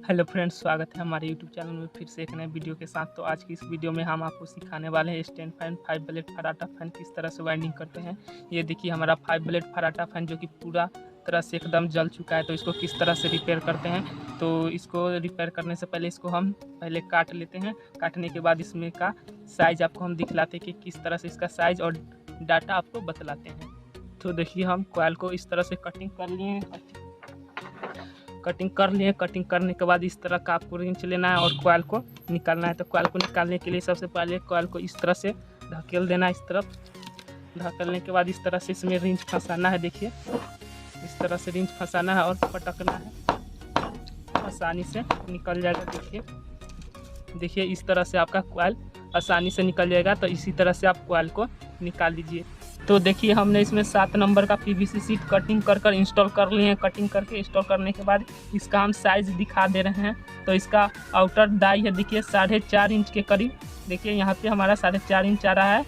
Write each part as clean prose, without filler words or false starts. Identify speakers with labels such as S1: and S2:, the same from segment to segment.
S1: Hello friends, स्वागत है हमारे यूट्यूब चैनल में फिर से एक नए वीडियो के साथ। तो आज की इस वीडियो में हम आपको सिखाने वाले हैं स्टैंड फैन 5 ब्लेड फराटा फैन किस तरह से वाइंडिंग करते हैं। ये देखिए हमारा 5 ब्लेड फराटा फैन जो कि पूरा तरह से एकदम जल चुका है। तो इसको किस तरह से रिपेयर करते हैं। तो इसको रिपेयर करने से पहले इसको हम पहले काट लेते हैं। काटने के बाद इसमें का साइज़ आपको हम दिखलाते हैं कि किस तरह से इसका साइज़ और डाटा आपको बतलाते हैं। तो देखिए हम कॉइल को इस तरह से कटिंग कर लिए। कटिंग करने के बाद इस तरह का आपको रिंच लेना है और कॉइल को निकालना है। तो कॉइल को निकालने के लिए सबसे पहले कॉइल को इस तरह से धकेल देना है। इस तरफ धकेलने के बाद इस तरह से इसमें रिंच फंसाना है। देखिए इस तरह से रिंच फंसाना है और पटकना है, आसानी से निकल जाएगा। देखिए इस तरह से आपका कॉइल आसानी से निकल जाएगा। तो इसी तरह से आप कॉइल को निकाल लीजिए। तो देखिए हमने इसमें 7 नंबर का पीवीसी सीट कटिंग कर इंस्टॉल कर लिए हैं। कटिंग करके इंस्टॉल करने के बाद इसका हम साइज़ दिखा दे रहे हैं। तो इसका आउटर डाई है, देखिए 4.5 इंच के करीब। देखिए यहाँ पे हमारा 4.5 इंच आ रहा है।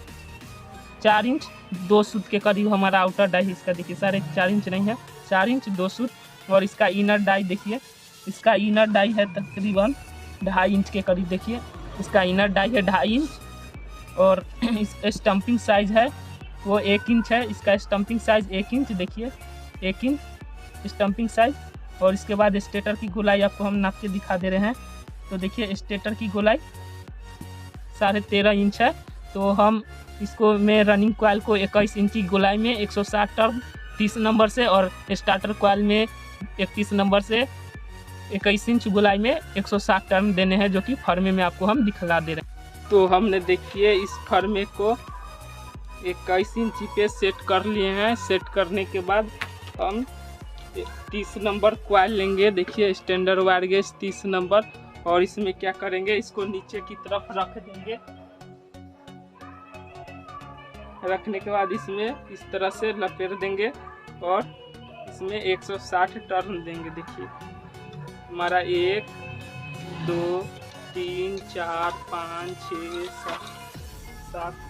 S1: 4 इंच 2 सूत के करीब हमारा आउटर डाई है इसका। देखिए 4.5 इंच नहीं है, 4 इंच 2 सूत। और इसका इनर डाई देखिए, इसका इनर डाई है तकरीबन 2.5 इंच के करीब। देखिए इसका इनर डाई है 2.5 इंच। और इस स्टम्पिंग साइज़ है वो 1 इंच है। इसका स्टम्पिंग साइज़ 1 इंच, देखिए 1 इंच स्टम्पिंग साइज़। और इसके बाद स्टेटर की गोलाई आपको हम नाप के दिखा दे रहे हैं। तो देखिए स्टेटर की गोलाई 13.5 इंच है। तो हम इसको में रनिंग कॉइल को 21 इंच की गोलाई में 160 टर्न 30 नंबर से, और स्टार्टर कॉइल में 31 नंबर से 21 इंच गोलाई में 160 टर्न देने हैं, जो कि फर्मे में आपको हम दिखला दे रहे हैं। तो हमने देखिए इस फर्मे को 21 इंच पे सेट कर लिए हैं। सेट करने के बाद हम 30 नंबर कॉइल लेंगे। देखिए स्टैंडर्ड वायर गेज 30 नंबर। और इसमें क्या करेंगे, इसको नीचे की तरफ रख देंगे। रखने के बाद इसमें इस तरह से लपेट देंगे और इसमें 160 टर्न देंगे। देखिए हमारा 1 2 3 4 5 6 7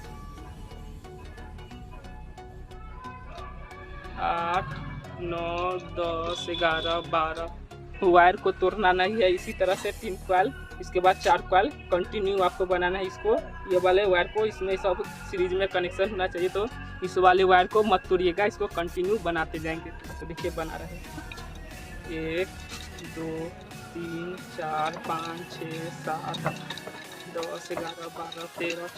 S1: 8 9 10 11 12। वायर को तोड़ना नहीं है। इसी तरह से 3 कॉइल, इसके बाद 4 कॉइल कंटिन्यू आपको बनाना है। इसको ये वाले वायर को इसमें सब सीरीज में कनेक्शन होना चाहिए। तो इस वाले वायर को मत तोड़िएगा, इसको कंटिन्यू बनाते जाएंगे। तो देखिए बना रहे हैं 1 2 3 4 5 6 7 10 11 12 13।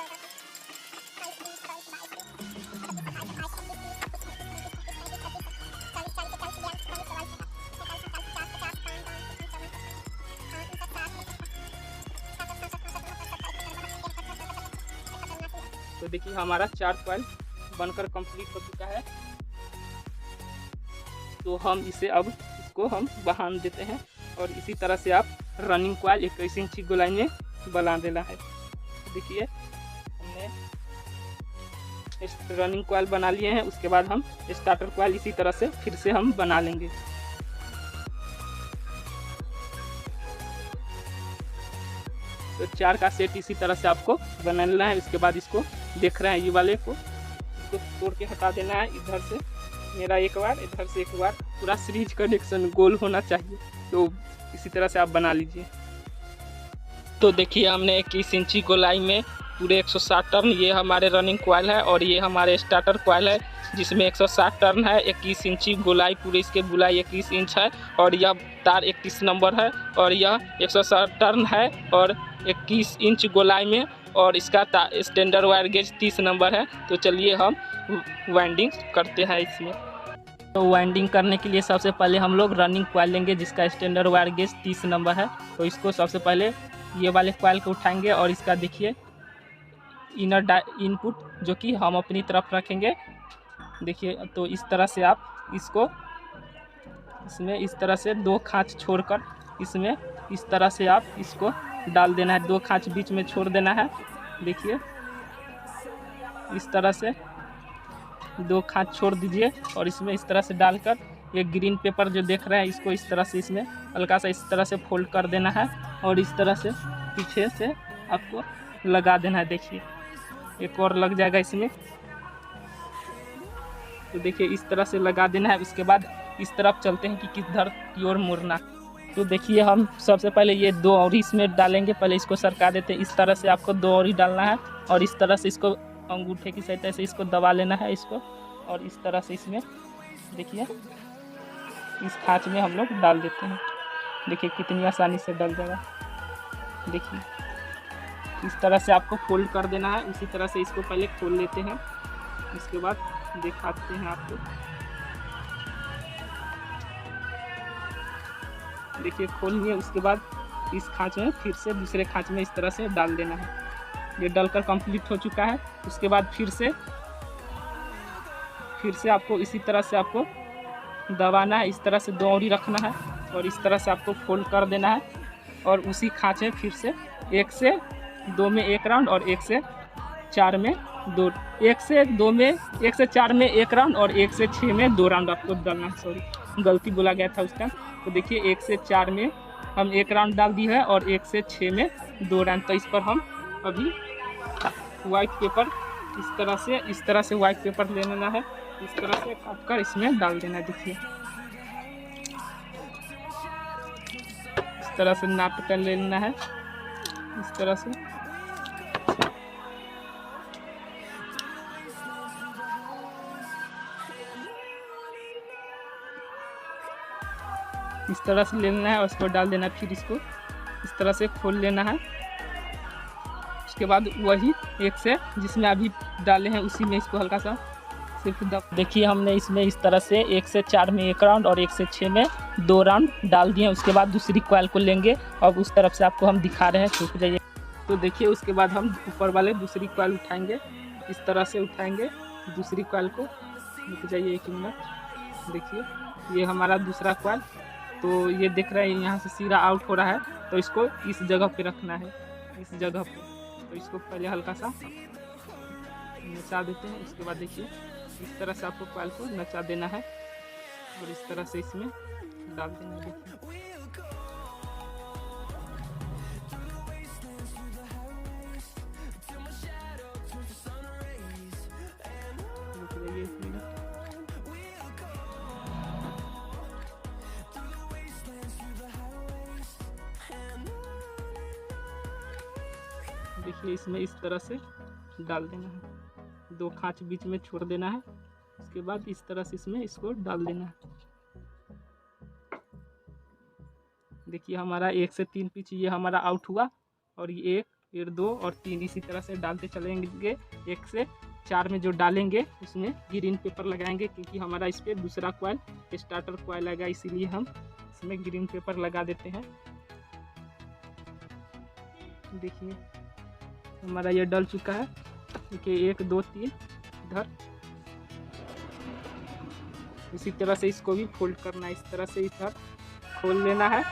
S1: तो देखिए हमारा 4 कॉइल बनकर कंप्लीट हो चुका है। तो हम इसे अब इसको हम बांध देते हैं। और इसी तरह से आप रनिंग कॉइल 21 इंच की गोलाई में बना देना है। देखिए हमने रनिंग कॉइल बना लिए हैं। उसके बाद हम स्टार्टर कॉइल इसी तरह से फिर से हम बना लेंगे। तो 4 का सेट इसी तरह से आपको बनाना है। उसके बाद इसको देख रहे हैं ये वाले को, इसको तोड़ के हटा देना है। इधर से मेरा एक बार, इधर से एक बार, पूरा सीरीज कनेक्शन गोल होना चाहिए। तो इसी तरह से आप बना लीजिए। तो देखिए हमने 21 इंची गोलाई में पूरे 160 टर्न, ये हमारे रनिंग कॉइल है और ये हमारे स्टार्टर कॉइल है जिसमें 160 टर्न है। 21 इंची गोलाई, पूरे इसके गोलाई 21 इंच है। और यह तार 31 नंबर है और यह 160 टर्न है और 21 इंच गोलाई में। और इसका स्टैंडर्ड वायर गेज 30 नंबर है। तो चलिए हम वाइंडिंग करते हैं इसमें। तो वाइंडिंग करने के लिए सबसे पहले हम लोग रनिंग कॉइल लेंगे जिसका स्टैंडर्ड वायर गेज 30 नंबर है। तो इसको सबसे पहले ये वाले कॉइल को उठाएंगे और इसका देखिए इनर इनपुट जो कि हम अपनी तरफ रखेंगे। देखिए तो इस तरह से आप इसको इसमें इस तरह से 2 खाँच छोड़कर इसमें इस तरह से आप इसको डाल देना है। 2 खाँच बीच में छोड़ देना है। देखिए इस तरह से 2 खाँच छोड़ दीजिए और इसमें इस तरह से डालकर ये ग्रीन पेपर जो देख रहे हैं इसको इस तरह से इसमें हल्का सा इस तरह से फोल्ड कर देना है और इस तरह से पीछे से आपको लगा देना है। देखिए एक और लग जाएगा इसमें। तो देखिए इस तरह से लगा देना है। उसके बाद इस तरफ चलते हैं कि किधर की ओर मुड़ना। तो देखिए हम सबसे पहले ये 2 और इसमें डालेंगे। पहले इसको सरका देते हैं। इस तरह से आपको 2 और डालना है और इस तरह से इसको अंगूठे की सहायता से इसको दबा लेना है इसको, और इस तरह से इसमें देखिए इस खाँच में हम लोग डाल देते हैं। देखिए कितनी आसानी से डल जाएगा। देखिए इस तरह से आपको फोल्ड कर देना है। उसी तरह से इसको पहले खोल लेते हैं, उसके बाद दिखाते हैं आपको। देखिए खोल लिए, उसके बाद इस खाँच में फिर से दूसरे खाँच में इस तरह से डाल देना है। ये डलकर कंप्लीट हो चुका है। उसके बाद फिर से आपको इसी तरह से आपको दबाना है। इस तरह से 2 और रखना है और इस तरह से आपको फोल्ड कर देना है और उसी खाँच में फिर से 1 से 2 में 1 राउंड और 1 से 4 में 2, 1 से 2 में 1 से 4 में 1 राउंड और 1 से 6 में 2 राउंड आपको डालना है। सॉरी गलती बोला गया था उसका। तो देखिए 1 से 4 में हम 1 राउंड डाल दी है और 1 से 6 में 2 राउंड। तो इस पर हम अभी वाइट पेपर इस तरह से वाइट पेपर ले लेना है। इस तरह से काट कर इसमें डाल देना है। देखिए इस तरह से नाप कर लेना है। इस तरह से लेना है और इसको डाल देना है। फिर इसको इस तरह से खोल लेना है। उसके बाद वही 1 से जिसमें अभी डाले हैं उसी में इसको हल्का सा सिर्फ देखिए हमने इसमें इस तरह से 1 से 4 में 1 राउंड और 1 से 6 में 2 राउंड डाल दिए। उसके बाद दूसरी कॉइल को लेंगे और उस तरफ से आपको हम दिखा रहे हैं, छुप जाइए। तो देखिए उसके बाद हम ऊपर वाले दूसरी कॉइल उठाएंगे। इस तरह से उठाएंगे दूसरी कॉइल को। रुक जाइए 1 मिनट। देखिए ये हमारा दूसरा कॉइल। तो ये देख रहे हैं यहाँ से सीधा आउट हो रहा है, तो इसको इस जगह पे रखना है, इस जगह पे। तो इसको पहले हल्का सा नचा देते हैं। उसके बाद देखिए इस तरह से आपको कॉइल को नचा देना है और इस तरह से इसमें डाल देना है। देखिए इसमें इस तरह से डाल देना है। 2 खाँच बीच में छोड़ देना है। उसके बाद इस तरह से इसमें इसको डाल देना है। देखिए हमारा 1 से 3 पिच ये हमारा आउट हुआ और ये 1, फिर 2 और 3 इसी तरह से डालते चलेंगे। 1 से 4 में जो डालेंगे उसमें ग्रीन पेपर लगाएंगे, क्योंकि हमारा इस पर दूसरा कॉइल स्टार्टर कॉइल लगा, इसीलिए हम इसमें ग्रीन पेपर लगा देते हैं। देखिए हमारा ये डल चुका है। देखिए 1 2 3 इधर। इसी तरह से इसको भी फोल्ड करना है। इस तरह से इधर खोल लेना है।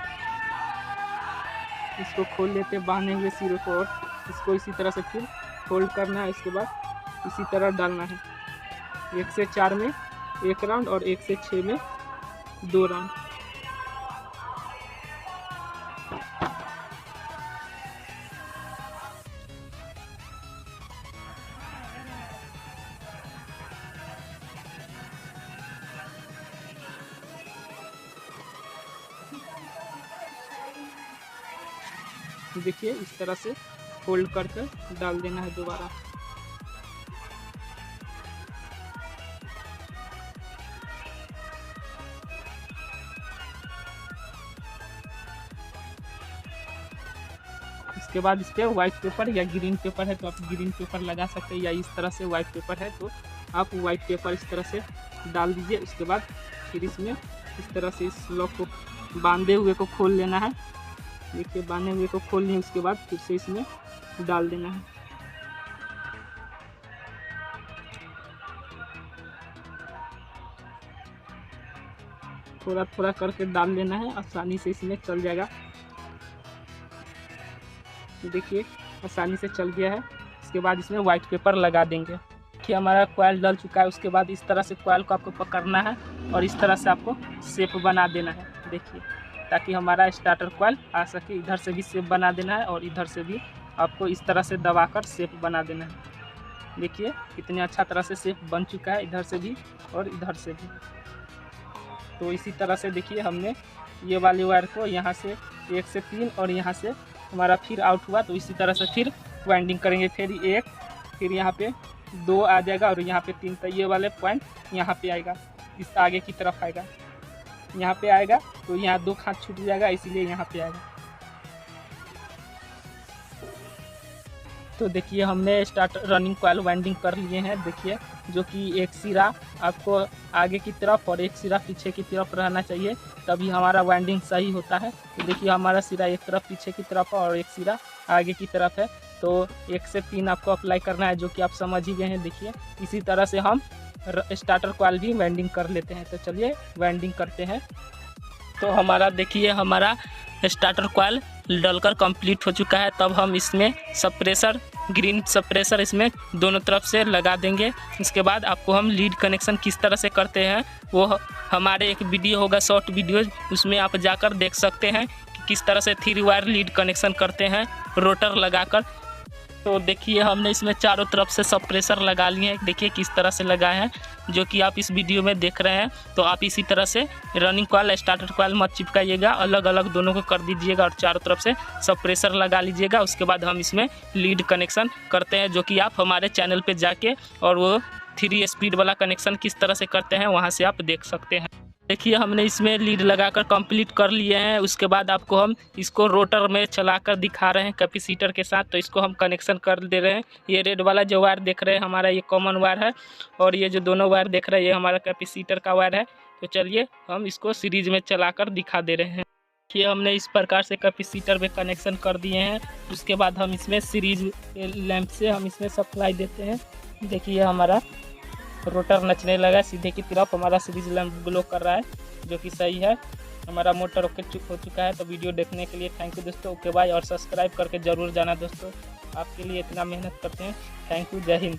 S1: इसको खोल लेते बांधे हुए सिरे को और इसको इसी तरह से फिर फोल्ड करना है। इसके बाद इसी तरह डालना है। 1 से 4 में 1 राउंड और 1 से 6 में 2 राउंड। देखिए इस तरह से फोल्ड करके डाल देना है दोबारा। इसके बाद इस पर वाइट पेपर या ग्रीन पेपर है तो आप ग्रीन पेपर लगा सकते हैं, या इस तरह से वाइट पेपर है तो आप वाइट पेपर इस तरह से डाल दीजिए। उसके बाद फिर इसमें इस तरह से इस लॉक को बांधे हुए को खोल लेना है। देखिए बांधे हुए को खोल लें, उसके बाद फिर से इसमें डाल देना है। थोड़ा थोड़ा करके डाल लेना है, आसानी से इसमें चल जाएगा। देखिए आसानी से चल गया है। इसके बाद इसमें वाइट पेपर लगा देंगे। देखिए हमारा कॉइल डल चुका है। उसके बाद इस तरह से कॉइल को आपको पकड़ना है और इस तरह से आपको शेप बना देना है। देखिए ताकि हमारा स्टार्टर कॉइल आ सके। इधर से भी शेप बना देना है और इधर से भी आपको इस तरह से दबाकर शेप बना देना है। देखिए कितने अच्छा तरह से शेप बन चुका है, इधर से भी और इधर से भी। तो इसी तरह से देखिए हमने ये वाले वायर को यहाँ से 1 से 3 और यहाँ से हमारा फिर आउट हुआ, तो इसी तरह से फिर वाइंडिंग करेंगे। फिर 1, फिर यहाँ पे 2 आ जाएगा और यहाँ पे 3, तो ये वाले पॉइंट यहाँ पे आएगा, इस आगे की तरफ आएगा, यहाँ पे आएगा, तो यहाँ 2 खांच छूट जाएगा, इसीलिए यहाँ पे आएगा। तो देखिए हमने स्टार्ट रनिंग कॉइल वाइंडिंग कर लिए हैं। देखिए जो कि एक सिरा आपको आगे की तरफ और एक सिरा पीछे की तरफ रहना चाहिए, तभी हमारा वाइंडिंग सही होता है। तो देखिए हमारा सिरा एक तरफ पीछे की तरफ है और एक सिरा आगे की तरफ है, तो 1 से 3 आपको अप्लाई करना है, जो कि आप समझ ही गए हैं। देखिए इसी तरह से हम स्टार्टर कॉइल भी वाइंडिंग कर लेते हैं। तो चलिए वाइंडिंग करते हैं। तो हमारा देखिए हमारा स्टार्टर कॉइल डलकर कंप्लीट हो चुका है। तब हम इसमें सप्रेसर, ग्रीन सप्रेसर इसमें दोनों तरफ से लगा देंगे। इसके बाद आपको हम लीड कनेक्शन किस तरह से करते हैं वो हमारे एक वीडियो होगा, शॉर्ट वीडियो, उसमें आप जाकर देख सकते हैं कि किस तरह से 3 वायर लीड कनेक्शन करते हैं रोटर लगाकर। तो देखिए हमने इसमें चारों तरफ से सप्रेसर लगा लिए हैं। देखिए किस तरह से लगा है, जो कि आप इस वीडियो में देख रहे हैं। तो आप इसी तरह से रनिंग कॉइल स्टार्टर कॉइल मत चिपकाइएगा, अलग अलग दोनों को कर दीजिएगा और चारों तरफ से सप्रेसर लगा लीजिएगा। उसके बाद हम इसमें लीड कनेक्शन करते हैं, जो कि आप हमारे चैनल पे जाके और वो 3 स्पीड वाला कनेक्शन किस तरह से करते हैं वहाँ से आप देख सकते हैं। देखिए हमने इसमें लीड लगाकर कंप्लीट कर लिए हैं। उसके बाद आपको हम इसको रोटर में चलाकर दिखा रहे हैं कैपेसिटर के साथ। तो इसको हम कनेक्शन कर दे रहे हैं। ये रेड वाला जो वायर देख रहे हैं हमारा ये कॉमन वायर है, और ये जो दोनों वायर देख रहे हैं ये हमारा कैपेसिटर का वायर है। तो चलिए हम इसको सीरीज में चलाकर दिखा दे रहे हैं। ये हमने इस प्रकार से कैपेसिटर में कनेक्शन कर दिए हैं। उसके बाद हम इसमें सीरीज लैंप से हम इसमें सप्लाई देते हैं। देखिए हमारा रोटर नचने लगा, सीधे की तरफ हमारा सीरीज लैंप ग्लो कर रहा है, जो कि सही है। हमारा मोटर ओके हो चुका है। तो वीडियो देखने के लिए थैंक यू दोस्तों। ओके बाय, और सब्सक्राइब करके ज़रूर जाना दोस्तों, आपके लिए इतना मेहनत करते हैं। थैंक यू, जय हिंद।